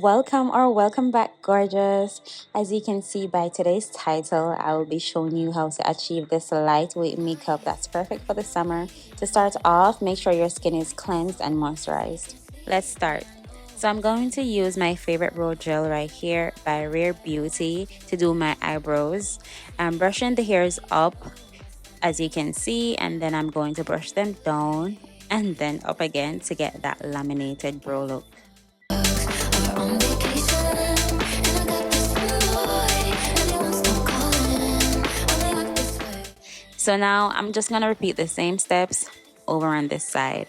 Welcome back, gorgeous. As you can see by today's title, I will be showing you how to achieve this lightweight makeup that's perfect for the summer. To start off, make sure your skin is cleansed and moisturized. Let's start. So I'm going to use my favorite road gel right here by Rare Beauty to do my eyebrows. I'm brushing the hairs up, as you can see, and then I'm going to brush them down and then up again to get that laminated brow look. So now I'm just gonna repeat the same steps over on this side.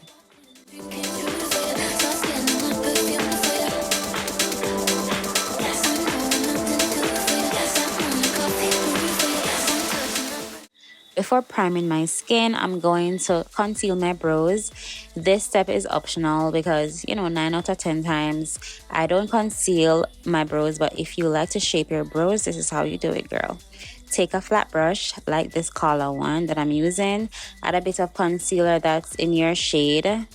Before priming my skin, I'm going to conceal my brows. This step is optional because, 9 out of 10 times I don't conceal my brows, but if you like to shape your brows, this is how you do it, girl. Take a flat brush like this color one that I'm using, add a bit of concealer that's in your shade,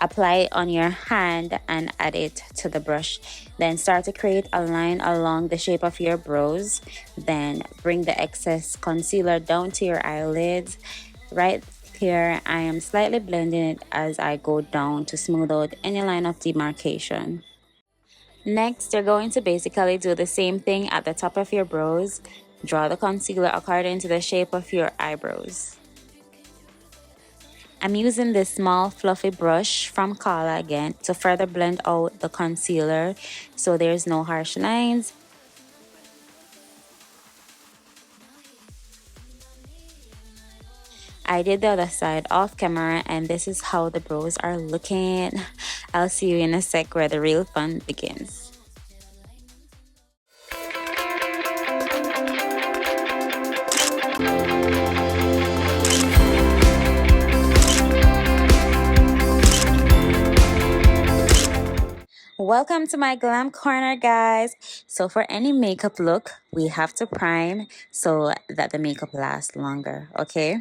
apply it on your hand and add it to the brush. Then start to create a line along the shape of your brows. Then bring the excess concealer down to your eyelids. Right here, I am slightly blending it as I go down to smooth out any line of demarcation. Next, you're going to basically do the same thing at the top of your brows. Draw the concealer according to the shape of your eyebrows. I'm using this small fluffy brush from Kala again to further blend out the concealer so there's no harsh lines. I did the other side off camera and this is how the brows are looking. I'll see you in a sec where the real fun begins. Welcome to my glam corner, guys. So for any makeup look, we have to prime so that the makeup lasts longer, okay?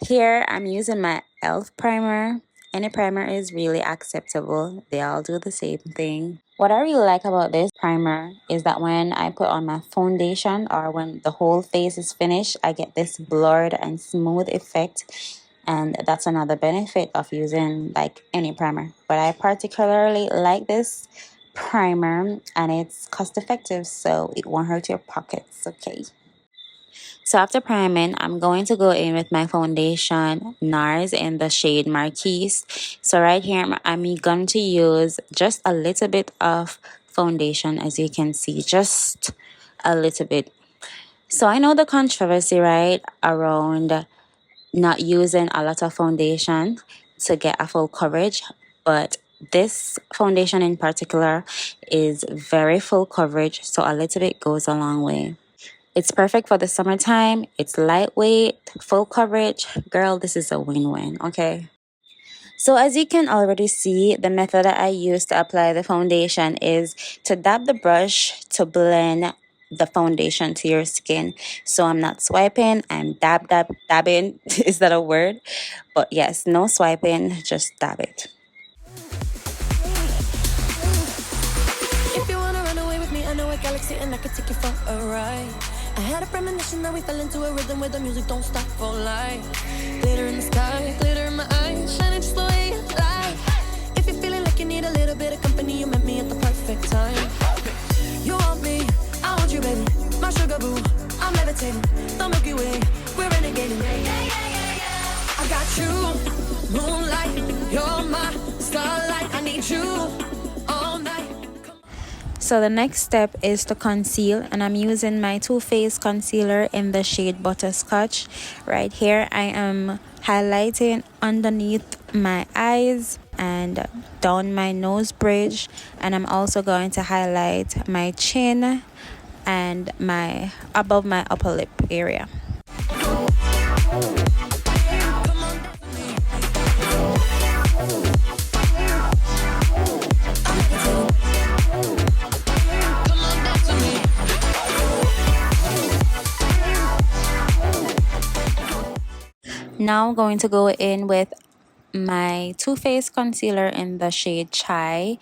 Here, I'm using my e.l.f. primer. Any primer is really acceptable. They all do the same thing. What I really like about this primer is that when I put on my foundation or when the whole face is finished, I get this blurred and smooth effect. And that's another benefit of using like any primer. But I particularly like this primer and it's cost effective, so it won't hurt your pockets, okay? So after priming, I'm going to go in with my foundation, NARS, in the shade Marquise. So right here, I'm going to use just a little bit of foundation, as you can see, just a little bit. So I know the controversy, right, around not using a lot of foundation to get a full coverage, but this foundation in particular is very full coverage, so a little bit goes a long way. It's perfect for the summertime. It's lightweight, full coverage. Girl, this is a win-win, okay? So as you can already see, the method that I use to apply the foundation is to dab the brush to blend the foundation to your skin. So I'm not swiping, I'm dabbing. Is that a word? But yes, no swiping, just dab it. If you wanna run away with me, I know a galaxy and I could take you for a ride. I had a premonition that we fell into a rhythm where the music don't stop for life. Glitter in the sky, glitter in my eyes, shining just the way you like. If you're feeling like you need a little bit of company, you met me at the perfect time. You want me, I want you, baby. My sugar boo, I'm levitating. The Milky Way, we're renegading. I got you, moonlight, you're my starlight. I need you all night. So the next step is to conceal, and I'm using my Too Faced concealer in the shade Butterscotch. Right here, I am highlighting underneath my eyes and down my nose bridge, and I'm also going to highlight my chin and my above my upper lip area. Now I'm going to go in with my Too Faced concealer in the shade Chai,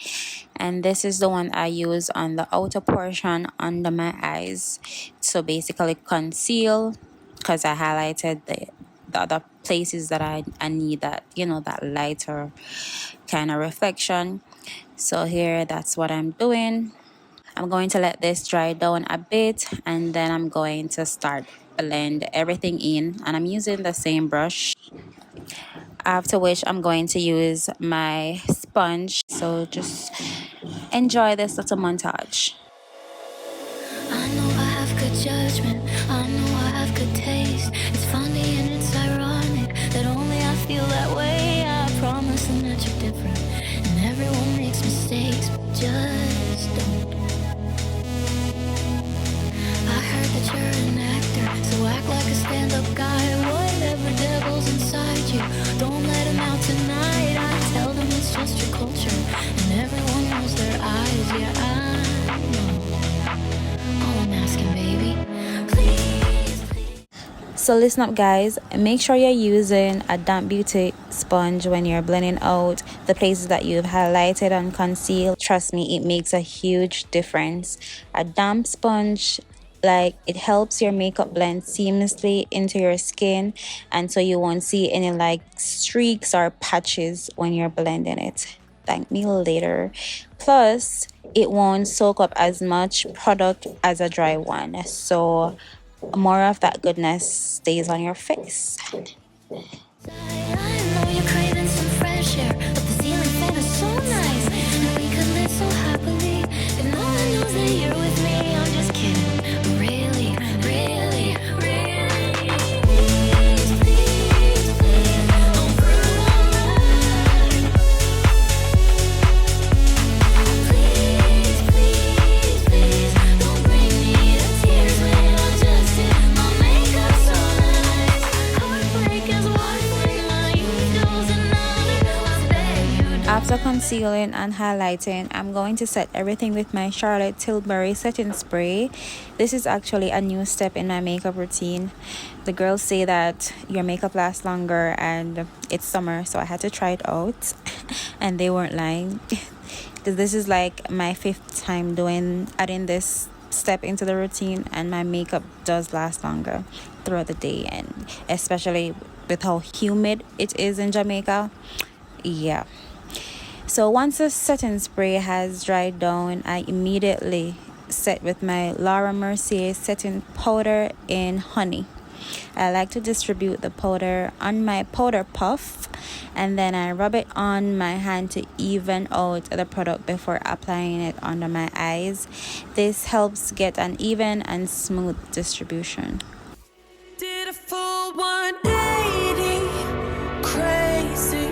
and this is the one I use on the outer portion under my eyes to basically conceal, because I highlighted the other places that I need that, you know, that lighter kind of reflection. So here, that's what I'm doing. I'm going to let this dry down a bit, and then I'm going to start blend everything in, and I'm using the same brush, after which I'm going to use my sponge. So just enjoy this little montage. I know I have good judgment, I know I have good taste. It's funny and it's ironic that only I feel that way. I promise I'm that you're different, and everyone makes mistakes, but just don't. I heard that you're an actor, so act like a stand-up guy. Whatever devil's inside you, don't let him out tonight. I tell them it's just your culture, and everyone knows their eyes. Yeah, I know. All I'm asking, baby, please, please. So listen up, guys, make sure you're using a damp beauty sponge when you're blending out the places that you've highlighted and concealed. Trust me, it makes a huge difference. A damp sponge, like, it helps your makeup blend seamlessly into your skin, and so you won't see any like streaks or patches when you're blending it. Thank me later. Plus, it won't soak up as much product as a dry one, so more of that goodness stays on your face. I know you're craving some fresh air, but the ceiling fan is so nice, and we could live so happily if no one knows that you're with me. I'm just kidding, really, really, really. Please, please, please, don't prove I'm right. Please, please, please, don't bring me to tears when I'm just in my makeup so nice. Heartbreak is one thing, I use another. I beg you don't. After concealing and highlighting, I'm going to set everything with my Charlotte Tilbury setting spray. This is actually a new step in my makeup routine. The girls say that your makeup lasts longer and it's summer, so I had to try it out and they weren't lying. Because this is like my 5th time adding this step into the routine, and my makeup does last longer throughout the day, and especially with how humid it is in Jamaica. Yeah. So once the setting spray has dried down, I immediately set with my Laura Mercier setting powder in honey. I like to distribute the powder on my powder puff, and then I rub it on my hand to even out the product before applying it under my eyes. This helps get an even and smooth distribution. Did a full 180, crazy,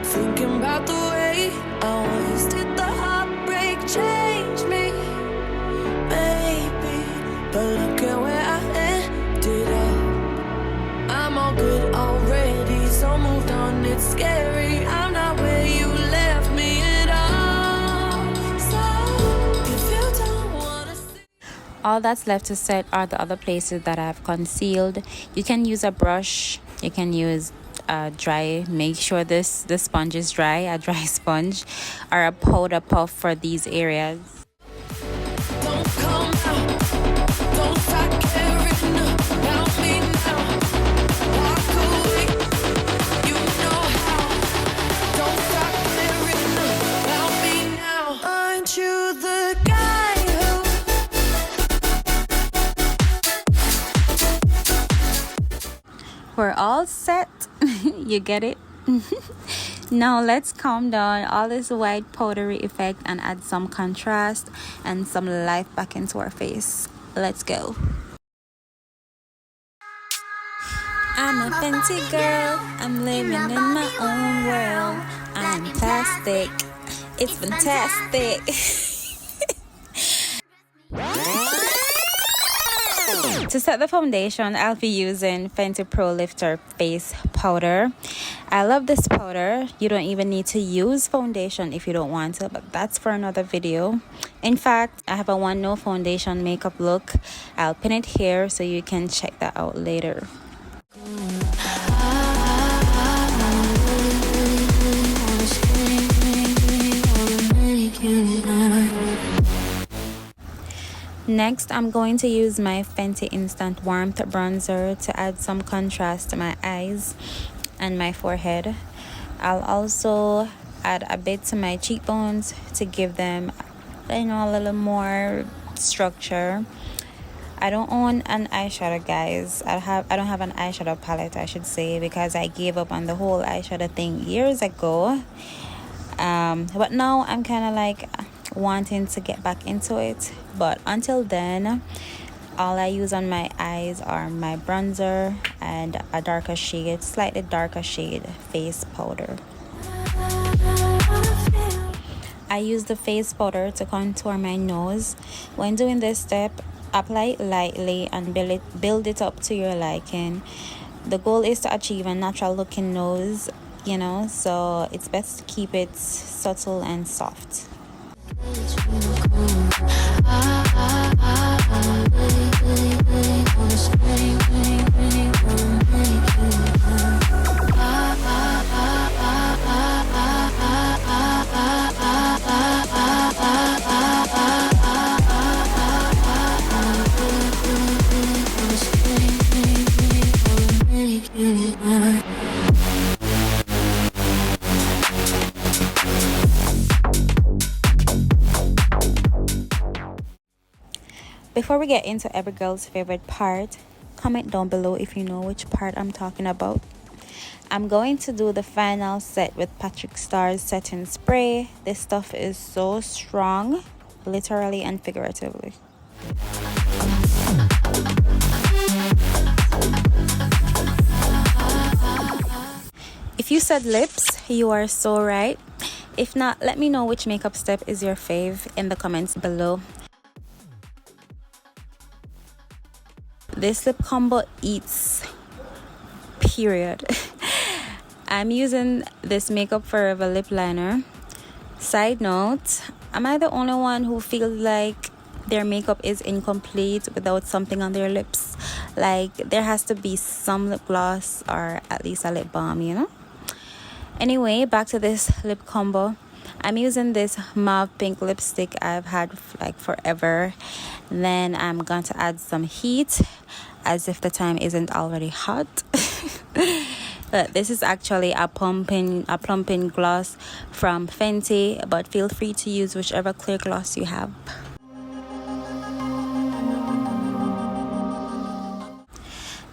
thinking about the way I was. Did the heartbreak change me? Maybe, but look at where I ended up. I'm all good already, so moved on. It's scary, I'm not where you left me at all. So if you don't wanna see. All that's left to set are the other places that I've concealed. You can use a brush, you can use dry, make sure the sponge is dry, a dry sponge, or a powder puff for these areas. Don't come out, don't start caring about me now. Walk away, you know how. Don't start caring about me now. Aren't you the guy who? We're all set. You get it? Now let's calm down all this white powdery effect and add some contrast and some life back into our face. Let's go. I'm a fancy girl, I'm living in my own world. I'm plastic, it's fantastic. To set the foundation, I'll be using Fenty Pro Lifter Face Powder. I love this powder. You don't even need to use foundation if you don't want to, but that's for another video. In fact, I have a one no foundation makeup look. I'll pin it here so you can check that out later. Next, I'm going to use my Fenty Instant Warmth Bronzer to add some contrast to my eyes and my forehead. I'll also add a bit to my cheekbones to give them, a little more structure. I don't own an eyeshadow, guys. I don't have an eyeshadow palette, I should say, because I gave up on the whole eyeshadow thing years ago. But now I'm kind of like wanting to get back into it. But until then, all I use on my eyes are my bronzer and a darker shade, slightly darker shade face powder. I use the face powder to contour my nose. When doing this step, apply it lightly and build it up to your liking. The goal is to achieve a natural looking nose, so it's best to keep it subtle and soft. Before we get into every girl's favorite part, comment down below if you know which part I'm talking about. I'm going to do the final set with Patrick Starr's setting spray. This stuff is so strong, literally and figuratively. If you said lips, you are so right. If not, let me know which makeup step is your fave in the comments below. This lip combo eats, period. I'm using this Makeup Forever lip liner. Side note, am I the only one who feels like their makeup is incomplete without something on their lips? Like there has to be some lip gloss or at least a lip balm, Anyway, back to this lip combo. I'm using this mauve pink lipstick I've had like forever. Then I'm going to add some heat, as if the time isn't already hot. But this is actually a plumping gloss from Fenty, but feel free to use whichever clear gloss you have.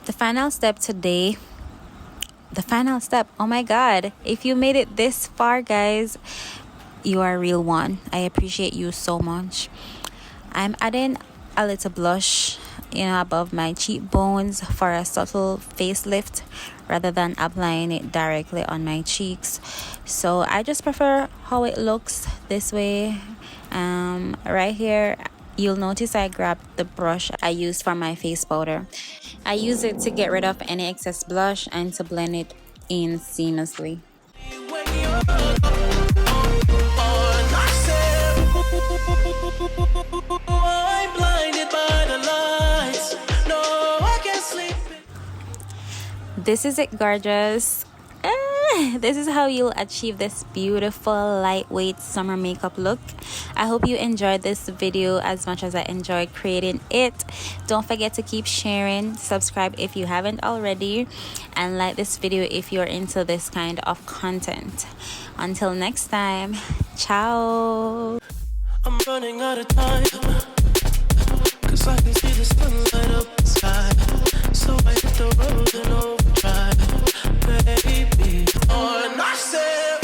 The final step today. Oh my god, if you made it this far, guys, you are a real one. I appreciate you so much. I'm adding a little blush, above my cheekbones for a subtle facelift rather than applying it directly on my cheeks. So I just prefer how it looks this way. Right here, you'll notice I grabbed the brush I used for my face powder. I use it to get rid of any excess blush and to blend it in seamlessly. This is it, gorgeous. This is how you'll achieve this beautiful lightweight summer makeup look. I hope you enjoyed this video as much as I enjoyed creating it. Don't forget to keep sharing, subscribe if you haven't already, and like this video if you're into this kind of content. Until next time, ciao. I'm running out of time, 'cause I can see the sunlight up the sky. So I hit the road and overdrive, baby. On I said